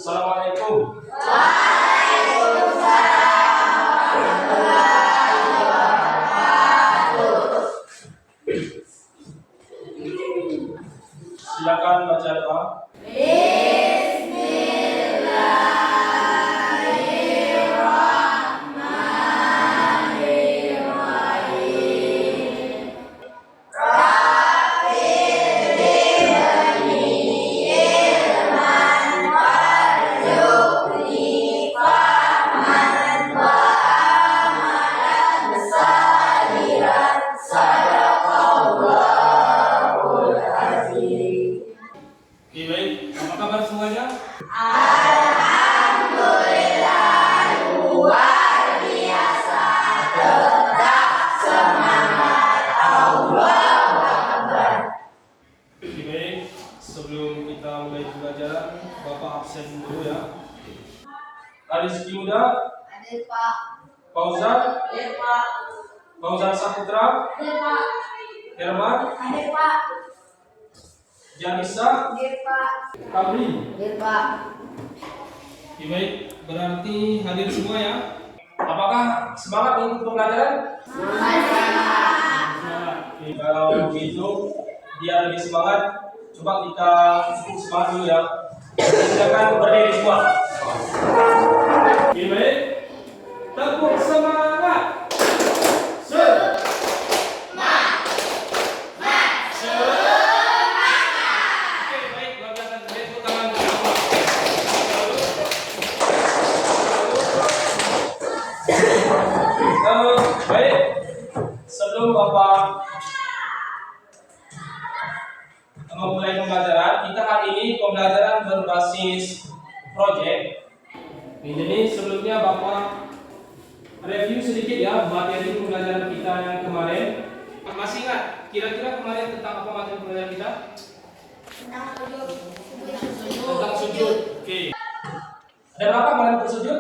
Assalamualaikum. Silakan baca doa. Baik, apa kabar semuanya? Alhamdulillah, luar biasa, tetap semangat, Allahu Akbar. Baik, sebelum kita mulai pembelajaran, Bapak absen dulu ya. Rizky Muda, Ada Pak. Fauzan, Ada Pak. Fauzan Saputra, Ada Pak. Herman, Ada Pak. Janisa, Ada Pak. Kabri. Ada Pak. Baik, berarti hadir semua ya. Apakah semangat untuk pembelajaran? Semangat. Kalau begitu dia lebih semangat, coba kita semangat dulu ya. Silakan berdiri semua. Baik, tepuk semangat. Baik, sebelum Bapak memulai pembelajaran, kita hari ini pembelajaran berbasis project. Jadi sebelumnya Bapak review sedikit ya materi pembelajaran kita yang kemarin. Masih ingat kira-kira kemarin tentang apa materi pembelajaran kita? Tentang sujud. Oke. Ada berapa kemarin bersujud?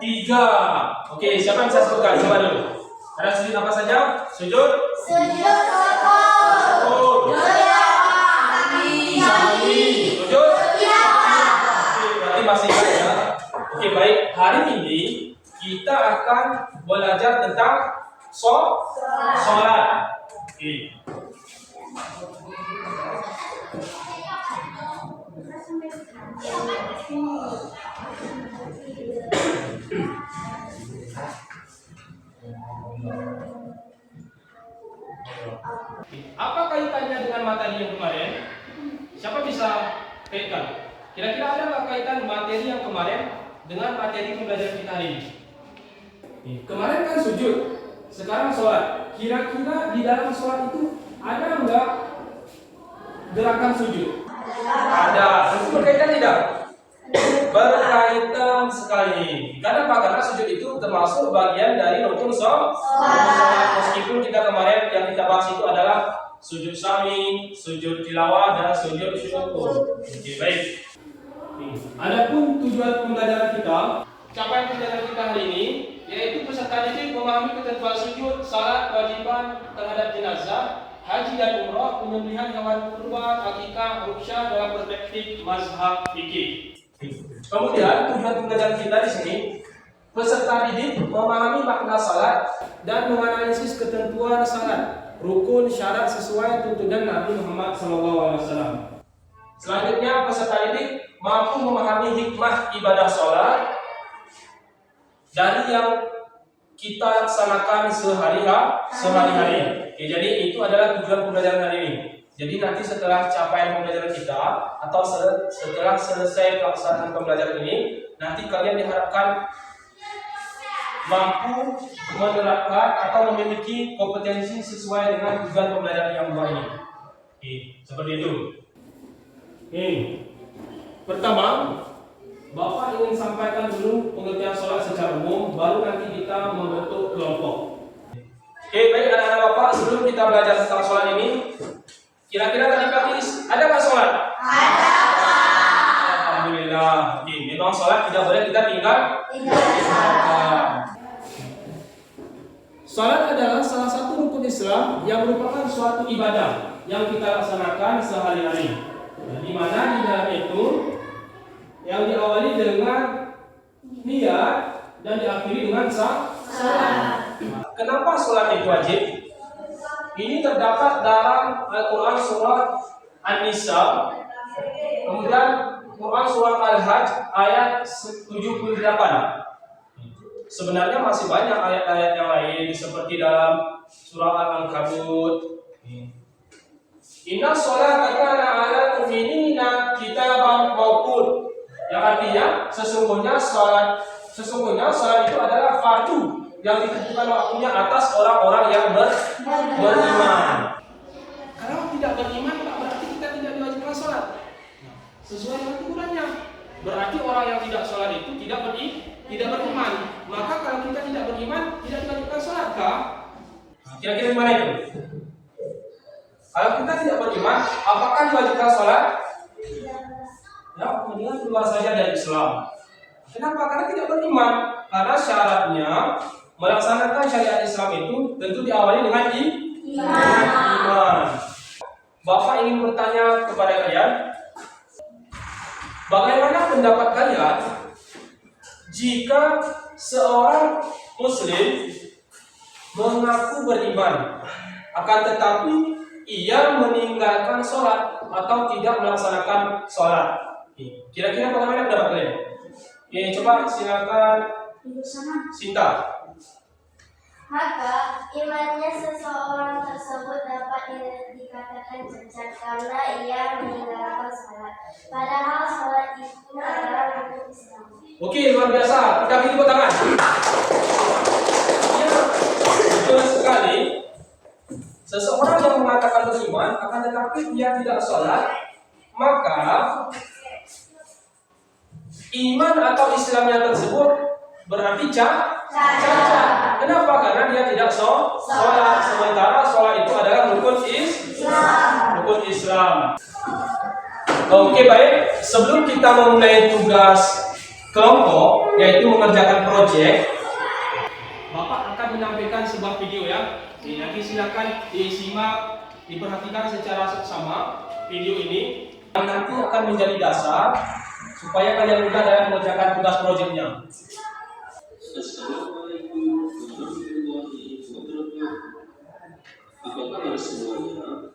3. Oke, siapa yang bisa sebutkan? Coba dulu. Ada sujud apa saja? Sujud? Sujud rukuk. Sahwi. Sujud? Oke, berarti masih ingat ya. Oke, baik. Hari ini kita akan belajar tentang sholat. Oke. Apa kaitannya dengan materi yang kemarin? Siapa bisa kaitkan? Kira-kira ada nggak kaitan materi yang kemarin dengan materi pembelajaran kita hari ini? Kemarin kan sujud, sekarang sholat. Kira-kira di dalam sholat itu ada nggak gerakan sujud? Ada. Itu berkaitan tidak? Berkaitan sekali. Kenapa? Karena sujud itu termasuk bagian dari rukun sholat. Meskipun kita kemarin yang kita bahas itu adalah sujud sahwi, sujud tilawah, dan sujud syukur. Oke, baik. Adapun tujuan pembelajaran kita, capaian pembelajaran kita hari ini, yaitu peserta didik memahami ketentuan sujud, salat, kewajiban terhadap jenazah, haji dan umrah, penyembelihan hewan kurban, akikah, ruqyah dalam perspektif mazhab fikih. Kemudian tujuan pembelajaran kita di sini, peserta didik memahami makna salat dan menganalisis ketentuan salat, rukun, syarat sesuai tuntunan Nabi Muhammad SAW. Selanjutnya peserta didik mampu memahami hikmah ibadah salat dari yang kita laksanakan sehari-hari. Oke, jadi itu adalah tujuan pembelajaran hari ini. Jadi nanti setelah capaian pembelajaran kita atau setelah selesai pelaksanaan pembelajaran ini, nanti kalian diharapkan mampu menerapkan atau memiliki kompetensi sesuai dengan tujuan pembelajaran yang baru ini. Oke, seperti itu. Oke. Pertama, Bapak ingin sampaikan dulu pengertian sholat secara umum, baru nanti kita membentuk kelompok. Oke, baik anak-anak Bapak, sebelum kita belajar tentang sholat ini, kira-kira tadi pagi ada nggak sholat? Ada. Alhamdulillah. Oke, memang sholat tidak boleh kita tinggalkan. Sholat adalah salah satu rukun Islam yang merupakan suatu ibadah yang kita laksanakan sehari-hari. Jadi di mana di dalam itu yang diawali dengan niat dan diakhiri dengan salat. Kenapa salat itu wajib? Ini terdapat dalam Al-Quran surah An-Nisa, kemudian Quran surah Al-Hajj ayat 78. Sebenarnya masih banyak ayat-ayat yang lain seperti dalam surah Al-Ankabut. Inna sholata kana 'alal mu'minina kitaban mawqut. Yang artinya sesungguhnya salat itu adalah fardu yang ditentukan waktunya atas orang-orang yang beriman. Kalau tidak beriman tak berarti kita tidak diwajibkan salat. Sesuai dengan ukurannya. Berarti orang yang tidak salat itu tidak beriman. Maka kalau kita tidak beriman tidak diwajibkan salat kah? Kira-kira gimana itu? Kalau kita tidak beriman, apakah diwajibkan salat? Ya, kemudian keluar saja dari Islam. Kenapa? Karena tidak beriman. Karena syaratnya melaksanakan syariat Islam itu tentu diawali dengan iman. Bapak ingin bertanya kepada kalian, bagaimana pendapat kalian jika seorang Muslim mengaku beriman, akan tetapi ia meninggalkan sholat atau tidak melaksanakan sholat? Kira-kira bagaimana pendapat kalian? Coba silakan Sinta. Maka imannya seseorang tersebut dapat dikatakan cacat karena ia meninggalkan salat. Padahal salat itu adalah rukun Islam. Oke, luar biasa. Kita beri tepuk tangan. Ya, betul sekali. Seseorang yang mengatakan beriman, akan tetapi dia tidak sholat, maka iman atau Islamnya tersebut berarti cacat. Kenapa? Karena dia tidak sholat. Sementara sholat itu adalah rukun Islam. Oke, baik. Sebelum kita memulai tugas kelompok, yaitu mengerjakan proyek, Bapak akan menyampaikan sebuah video ya. Nanti silakan disimak, diperhatikan secara seksama video ini. Nanti akan menjadi dasar supaya kalian mudah dalam mengerjakan tugas proyeknya. Assalamualaikum warahmatullahi wabarakatuh. Apa kabar semuanya?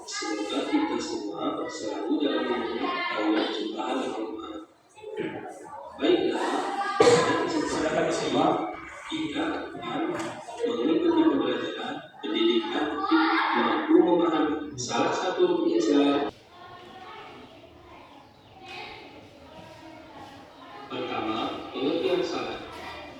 Semoga kita semua selalu dalam lindungan Allah Subhanahu wa Ta'ala. Baiklah, Silakan disimak. kita akan mengikuti pembelajaran pendidikan mampu memahami salah satu rukun Islam. Pertama, pengertian salat.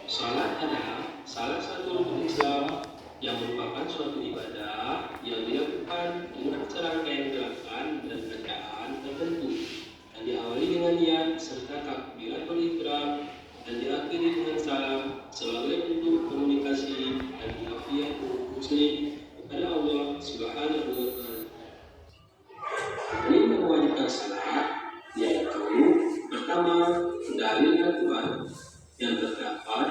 Salat adalah salah satu rukun Islam yang merupakan suatu ibadah yang dilakukan dengan serangkaian gerakan dan bacaan tertentu dan diawali dengan niat serta takbiratul ihram dan diakhiri dengan salam sebagai bentuk komunikasi dan pengakuan umat muslim kepada Allah Subhanahu wa Ta'ala. Ini mewajibkan salat yaitu pertama, dalil Al-Quran yang terdapat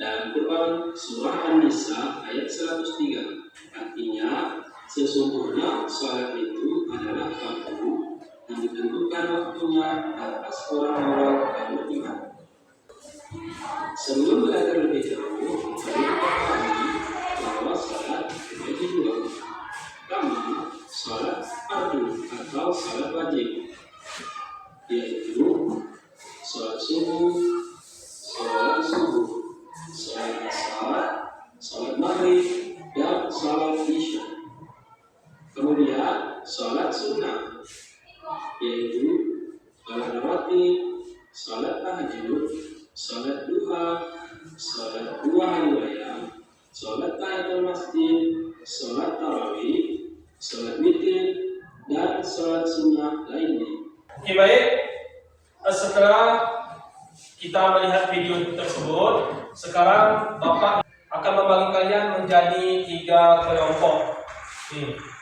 dalam Quran surah An-Nisa ayat 103. Artinya, sesungguhnya salat itu adalah fardu yang ditentukan waktunya atas orang-orang yang beriman. Sebelum belajar lebih jauh, perlu kita pahami bahwa salat terbagi dua. Pertama, salat fardu atau salat wajib, yaitu salat subuh, salat asar, salat maghrib, dan salat isya. Kemudian salat sunnah, yaitu salat rawatib, salat tahajud, salat duha, salat dua hari raya, salat tahiyatul masjid, salat tarawih, salat witir, dan salat sunnah lainnya. Oke, baik. Setelah kita melihat video tersebut, sekarang Bapak akan membagi kalian menjadi 3 kelompok.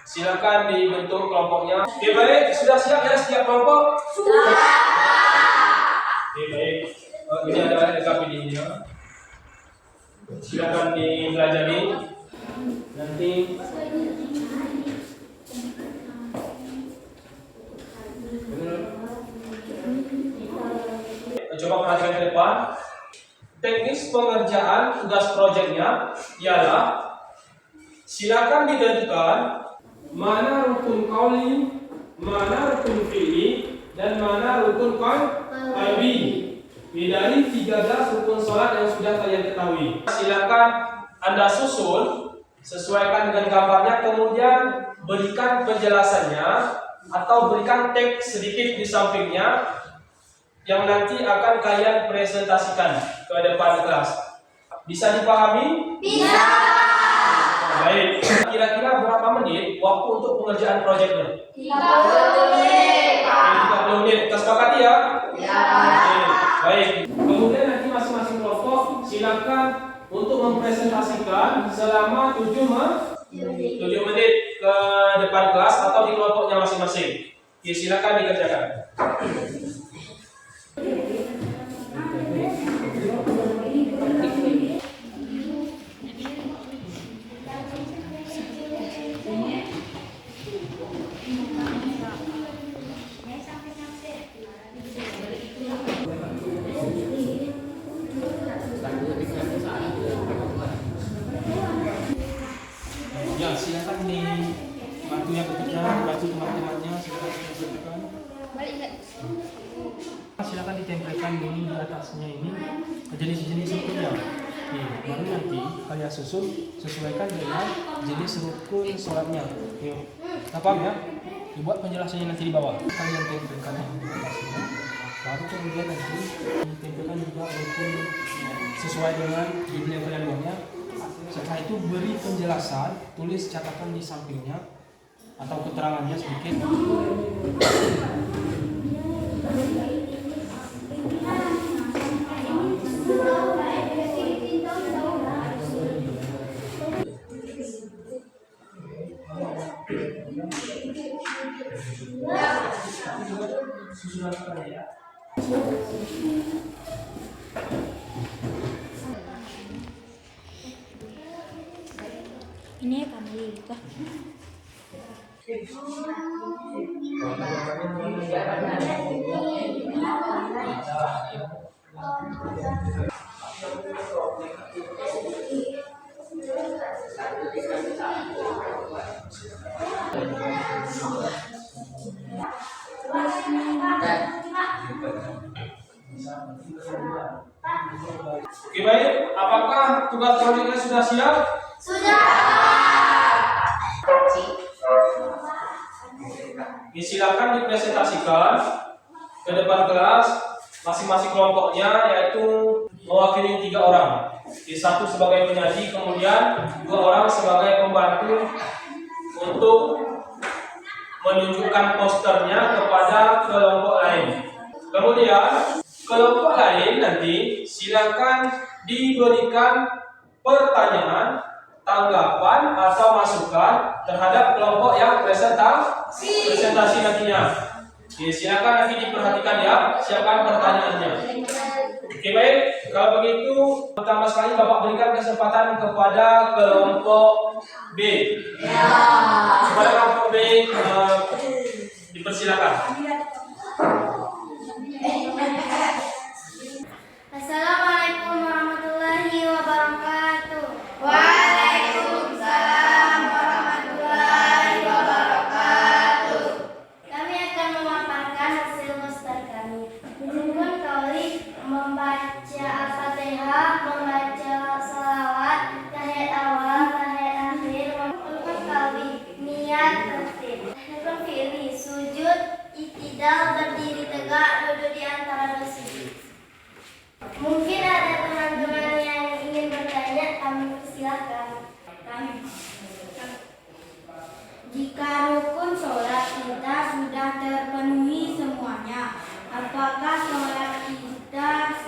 Silakan dibentuk kelompoknya. Oke, baik. Sudah siap ya setiap kelompok? Sudah. Oke, baik. Ini adalah videonya. Silakan dipelajari. Nanti benar teknis pengerjaan tugas proyeknya ialah silakan ditentukan mana rukun qauli, mana rukun fi'li, dan mana rukun qalbi dari 13 rukun sholat yang sudah kalian ketahui. Silakan Anda susun sesuaikan dengan gambarnya, kemudian berikan penjelasannya atau berikan teks sedikit di sampingnya yang nanti akan kalian presentasikan ke depan kelas. Bisa dipahami? Bisa. Baik. Kira-kira berapa menit waktu untuk pengerjaan proyeknya? 30 menit. 30 menit. Kesepakati ya? Ya. Oke. Baik. Kemudian nanti masing-masing kelompok silakan untuk mempresentasikan selama 7 menit ke depan kelas atau di kelompoknya masing-masing. Oke, silakan dikerjakan. Ya, silakan dibantu yang bekerja, bantu teman-temannya, silakan ditempelkan. Silakan ditempelkan dulu di atasnya ini jenis-jenis rukunnya. Baru nanti kalian susun sesuaikan dengan jenis rukun sholatnya. Paham ya? Dibuat penjelasannya nanti di bawah. Kalian tempelkan di atasnya. Baru kemudian nanti ditempelkan juga rukun sesuai dengan judul yang kalian buatnya. Setelah itu beri penjelasan, tulis catatan di sampingnya atau keterangannya sedikit. Susunan ya. Ini kamu juga. Oke, baik. Apakah tugas proyeknya sudah siap? Sudah. Silakan dipresentasikan ke depan kelas masing-masing kelompoknya, yaitu mewakili 3 orang. Satu sebagai penyaji, kemudian 2 orang sebagai pembantu untuk menunjukkan posternya kepada kelompok lain. Kemudian kelompok lain nanti silakan diberikan pertanyaan, tanggapan atau masukan terhadap kelompok yang presentasi nantinya. Oke, silakan nanti diperhatikan ya, siapkan pertanyaannya. Oke, baik. Kalau begitu, pertama sekali Bapak berikan kesempatan kepada kelompok B. Ya. Kepada kelompok B, dipersilakan. Assalamualaikum warahmatullahi wabarakatuh. Waalaikumsalam warahmatullahi wabarakatuh. Kami akan memaparkan hasil poster kami. Rukun qauli membaca Al-Fatihah, membaca salawat, tahiyat awal, tahiyat akhir. Rukun qalbi niat tertib. Rukun fi'li sujud, i'tidal, berdiri tegak, duduk di antara 2 sujud. Mungkin ada teman-teman yang ingin bertanya, kami persilahkan. Jika rukun sholat kita sudah terpenuhi semuanya, apakah sholat kita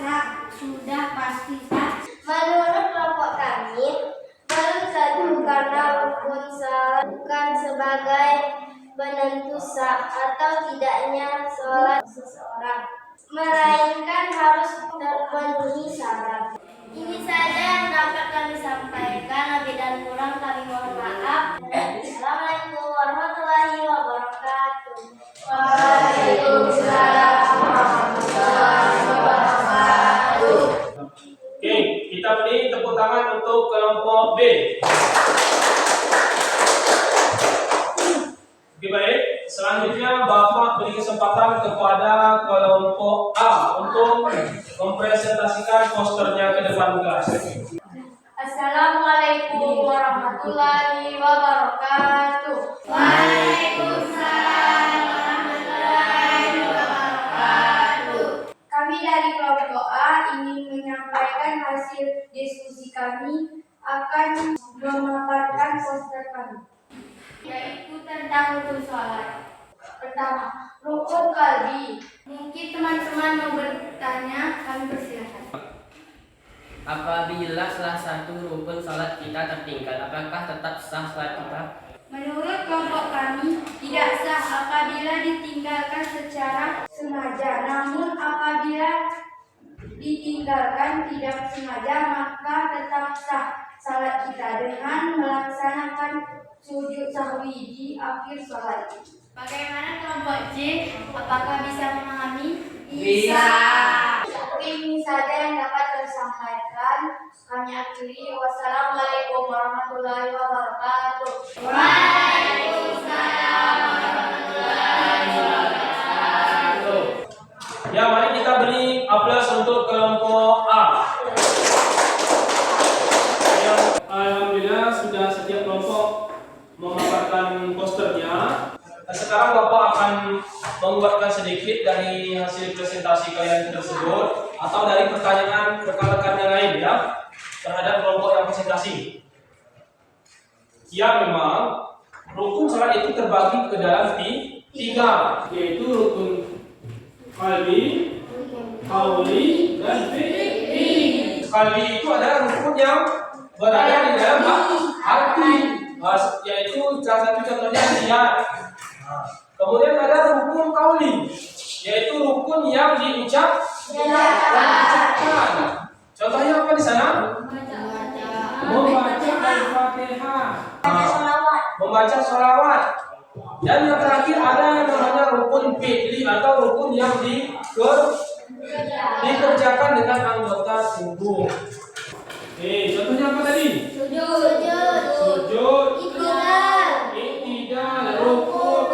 sudah pasti sah? Menurut kelompok kami, belum tentu karena rukun sholat bukan sebagai penentu sah atau tidaknya sholat seseorang, melainkan harus terpenuhi syarat. Ini saja yang dapat kami sampaikan. Lebih dan kurang kami mohon maaf. Assalamualaikum warahmatullahi wabarakatuh. Waalaikumsalam warahmatullahi wabarakatuh. Oke, kesempatan kepada kelompok A untuk mempresentasikan posternya ke depan kelas. Assalamualaikum warahmatullahi wabarakatuh. Waalaikumsalam warahmatullahi wabarakatuh. Kami dari kelompok A ingin menyampaikan hasil diskusi kami akan memaparkan poster kami, yaitu tentang rukun sholat. Pertama, rukun qalbi. Mungkin teman-teman mau bertanya, kami persilakan. Apabila salah satu rukun salat kita tertinggal, apakah tetap sah salat kita? Menurut kelompok kami, tidak sah apabila ditinggalkan secara sengaja. Namun apabila ditinggalkan tidak sengaja, maka tetap sah salat kita dengan melaksanakan sujud sahwi di akhir salat. Bagaimana kelompok C? Apakah bisa memahami? Bisa. Ini saja yang dapat tersampaikan. Kami akhiri. Wassalamualaikum warahmatullahi wabarakatuh. Waalaikumsalam warahmatullahi wabarakatuh. Ya, mari kita beri aplaus untuk kelompok A. Ya, alhamdulillah sudah setiap kelompok memaparkan posternya. Sekarang Bapak akan membuatkan sedikit dari hasil presentasi kalian tersebut atau dari pertanyaan rekan-rekan yang lain ya terhadap kelompok yang presentasi. Ya, memang rukun salat itu terbagi ke dalam tiga, yaitu rukun qalbi, qauli, dan fi'li. Qalbi itu adalah rukun yang berada di dalam hati, yaitu salah satu contohnya niat. Kemudian ada rukun qauli, yaitu rukun yang diucapkan. Contohnya apa di sana? Membaca Al-Fatihah, membaca sholawat. Dan yang terakhir ada yang namanya rukun fi'li atau rukun yang dikerjakan dengan anggota tubuh. Contohnya apa tadi? Sujud, i'tidal, rukuk,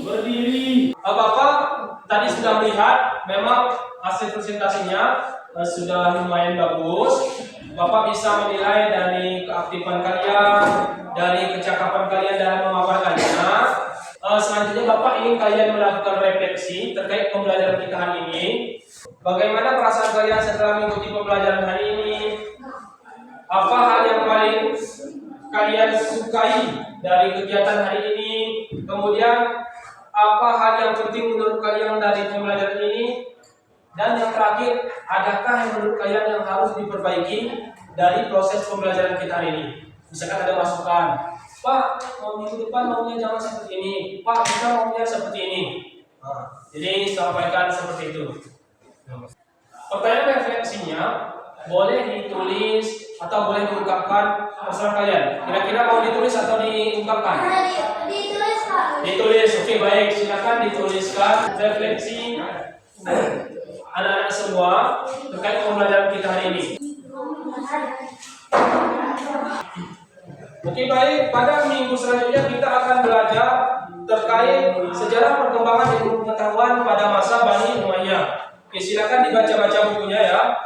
berdiri. Bapak tadi sudah melihat memang hasil presentasinya sudah lumayan bagus. Bapak bisa menilai dari keaktifan kalian, dari kecakapan kalian dalam memaparkannya. Selanjutnya Bapak ingin kalian melakukan refleksi terkait pembelajaran kita hari ini. Bagaimana perasaan kalian setelah mengikuti pembelajaran hari ini? Apa hal yang paling kalian sukai dari kegiatan hari ini? Kemudian apa hal yang penting menurut kalian dari pembelajaran ini? Dan yang terakhir, adakah yang menurut kalian yang harus diperbaiki dari proses pembelajaran kita hari ini? Misalkan ada masukan, Pak, minggu depan maunya jangan seperti ini, Pak, kita maunya seperti ini. Jadi sampaikan seperti itu. Pertanyaan refleksinya boleh ditulis atau boleh diungkapkan terserah kalian. Kira-kira mau ditulis atau diungkapkan? Ditulis, Pak. Ditulis, oke, baik. Silakan dituliskan refleksi anak-anak semua terkait pembelajaran kita hari ini. Oke, baik. Pada minggu selanjutnya kita akan belajar terkait sejarah perkembangan ilmu pengetahuan pada masa Bani Umayyah. Oke, silakan dibaca-baca bukunya ya.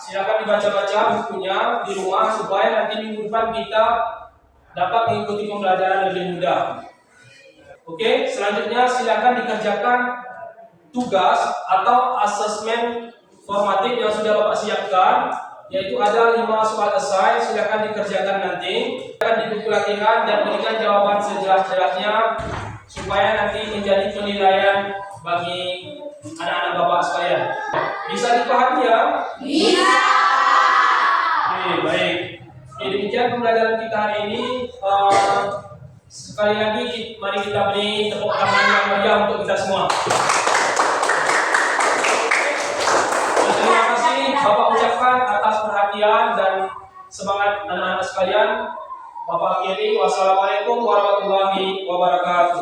Silakan dibaca-baca bukunya di rumah supaya nanti minggu depan kita dapat mengikuti pembelajaran lebih mudah. Oke, selanjutnya silakan dikerjakan tugas atau asesmen formatif yang sudah Bapak siapkan, yaitu ada 5 soal esai. Silakan dikerjakan nanti, akan di buku latihan dan berikan jawaban sejelas-jelasnya supaya nanti menjadi penilaian bagi anak-anak Bapak sekalian. Bisa dipahami ya? Bisa. Oke, baik. Oke, demikian pembelajaran kita hari ini. Sekali lagi mari kita beri tepuk tangan yang meriah untuk kita semua. Terima kasih Bapak ucapkan atas perhatian dan semangat anak-anak sekalian. Bapak akhiri, wassalamualaikum warahmatullahi wabarakatuh.